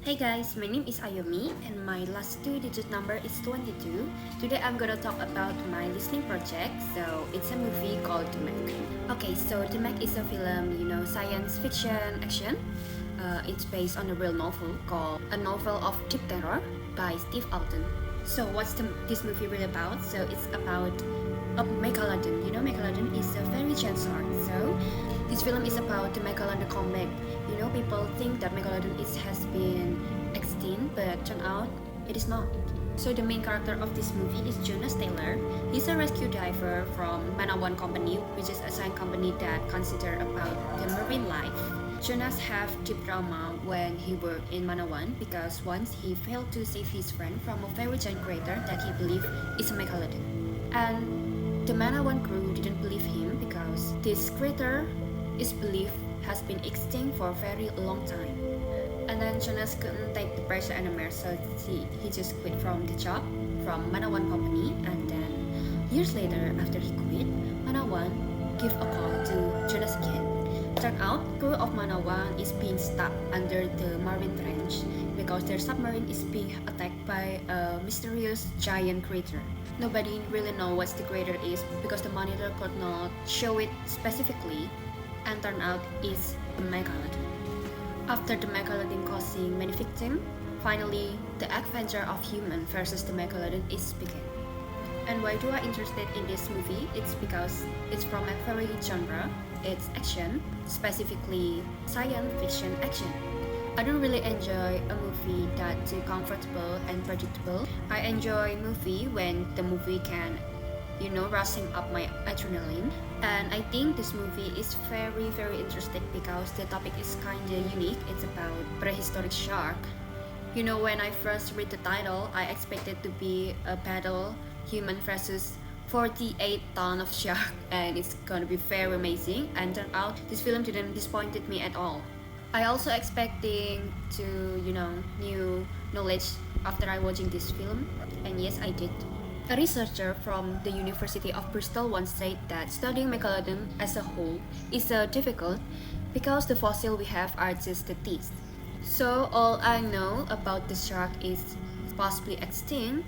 Hey guys, my name is Ayomi and my last two-digit number is 22. Today I'm gonna talk about my listening project. So it's a movie called The Meg. Okay, so The Meg is a film, science fiction action. It's based on a real novel called A Novel of Deep Terror by Steve Alton. So what's this movie really about? So it's about a megalodon. Megalodon is a very giant shark. So this film is about the megalodon comeback. People think that megalodon has been extinct, but turn out it is not. So the main character of this movie is Jonas Taylor. He's a rescue diver from Manawan Company, which is a science company that consider about the marine life. Jonas have deep trauma when he worked in Manawan because once he failed to save his friend from a very giant crater that he believed is a megalodon. And the Manawan crew didn't believe him because this crater is believed has been extinct for a very long time. And then Jonas couldn't take the pressure anymore, so he just quit from the job from Manawan Company. And then years later, after he quit, Manawan gave a call to Jonas again. Turn out, crew of Manawan is being stuck under the marine trench because their submarine is being attacked by a mysterious giant crater. Nobody really knows what the crater is because the monitor could not show it specifically, and turn out it's a megalodon. After the megalodon causing many victims, finally the adventure of human versus the megalodon is began. And why do I interested in this movie? It's because it's from a very genre. It's action, specifically science fiction action. I don't really enjoy a movie that's too comfortable and predictable. I enjoy movie when the movie can rushing up my adrenaline. And I think this movie is very interesting because the topic is kinda unique. It's about prehistoric shark. When I first read the title, I expected to be a battle human versus 48 ton of shark, and it's gonna be very amazing. And turned out this film didn't disappointed me at all. I also expecting to new knowledge after I watching this film, and yes, I did. A researcher from the University of Bristol once said that studying megalodon as a whole is difficult because the fossil we have are just the teeth. So all I know about the shark is possibly extinct,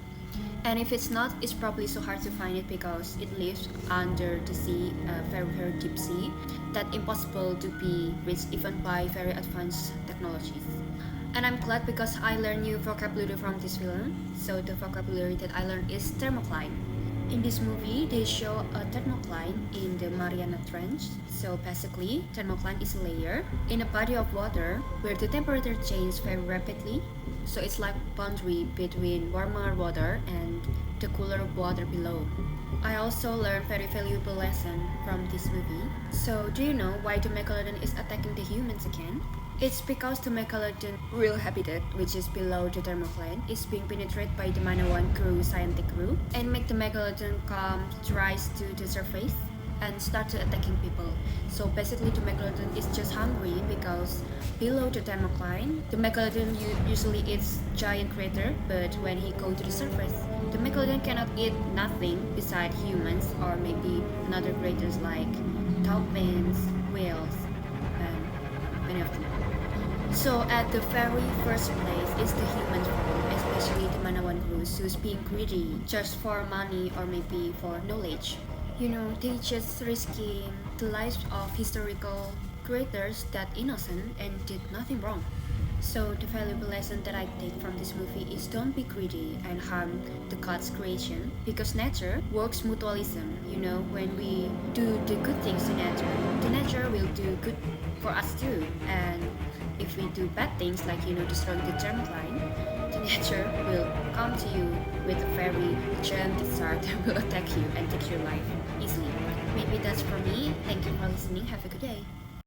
and if it's not, it's probably so hard to find it because it lives under the sea, very deep sea, that impossible to be reached even by very advanced technologies. And I'm glad because I learned new vocabulary from this film. So the vocabulary that I learned is thermocline. In this movie, they show a thermocline in the Mariana Trench. So basically, thermocline is a layer in a body of water where the temperature changes very rapidly. So it's like boundary between warmer water and the cooler water below. I also learned very valuable lesson from this movie. So do you know why the megalodon is attacking the humans again? It's because the megalodon real habitat, which is below the thermocline, is being penetrated by the Manawan crew scientific crew and make the megalodon come rise to the surface and start to attacking people. So basically the megalodon is just hungry because below the thermocline, the megalodon usually eats giant crater, but when he go to the surface, the megalodon cannot eat nothing beside humans or maybe another craters like dolphins, whales, and many of them. So at the very first place is the human fault, especially the Manawan crews who's being greedy just for money or maybe for knowledge. They just risking the lives of historical creators that innocent and did nothing wrong. So the valuable lesson that I take from this movie is don't be greedy and harm the God's creation because nature works mutualism. When we do the good things to nature, the nature will do good for us too. And if we do bad things like destroying the germline, the nature will come to you with a very giant shark that will attack you and take your life easily. Maybe that's for me. Thank you for listening. Have a good day.